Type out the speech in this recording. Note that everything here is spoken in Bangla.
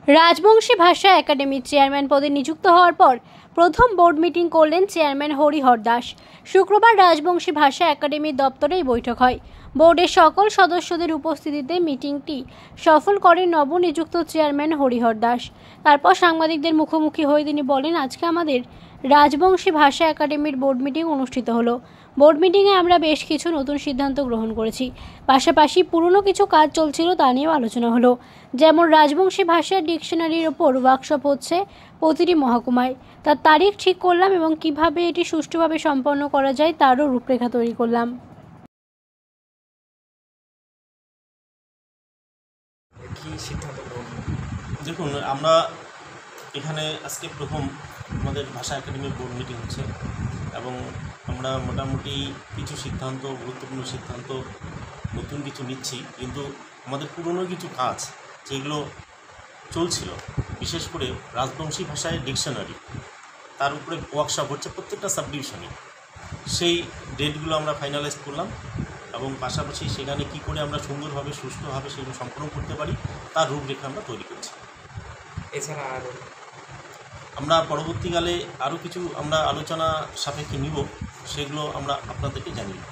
রাজবংশী ভাষা একাডেমির চেয়ারম্যান পদে নিযুক্ত হওয়ার পর প্রথম বোর্ড মিটিং করলেন চেয়ারম্যান হরিহর দাস। শুক্রবার রাজবংশী ভাষা একাডেমির দপ্তরে এই বৈঠক হয়। বোর্ডের সকল সদস্যদের উপস্থিতিতে মিটিংটি সফল করেন নবনিযুক্ত চেয়ারম্যান হরিহর দাস। তারপর সাংবাদিকদের মুখোমুখি হয়ে তিনি বলেন, আজকে আমাদের রাজবংশী ভাষা একাডেমির বোর্ড মিটিং অনুষ্ঠিত হলো। বোর্ড মিটিংয়ে আমরা বেশ কিছু নতুন সিদ্ধান্ত গ্রহণ করেছি, পাশাপাশি পুরনো কিছু কাজ চলছিল তা নিয়েও আলোচনা হলো। যেমন রাজবংশী ভাষার ডিকশনারির ওপর ওয়ার্কশপ হচ্ছে প্রতিটি মহকুমায়, তার তারিখ ঠিক করলাম এবং কিভাবে এটি সুষ্ঠুভাবে সম্পন্ন করা যায় তারও রূপরেখা তৈরি করলাম। দেখুন, আমরা এখানে আজকে প্রথম আমাদের ভাষা একাডেমির বোর্ড মিটিং হচ্ছে এবং আমরা মোটামুটি কিছু সিদ্ধান্ত, গুরুত্বপূর্ণ সিদ্ধান্ত নতুন কিছু নিচ্ছি, কিন্তু আমাদের পুরনো কিছু কাজ যেগুলো চলছিল, বিশেষ করে রাজবংশী ভাষায় ডিকশনারি, তার উপরে ওয়ার্কশপ হচ্ছে প্রত্যেকটা সাব ডিভিশনে। সেই ডেটগুলো আমরা ফাইনালাইজ করলাম এবং পাশাপাশি সেখানে কী করে আমরা সুন্দরভাবে সুষ্ঠুভাবে সেগুলো সম্পন্ন করতে পারি তার রূপরেখা আমরা তৈরি করছি। এছাড়া আমরা পরবর্তীকালে আরও কিছু আমরা আলোচনা সাপেক্ষে নিব, সেগুলো আমরা আপনাদেরকে জানিয়ে দেব।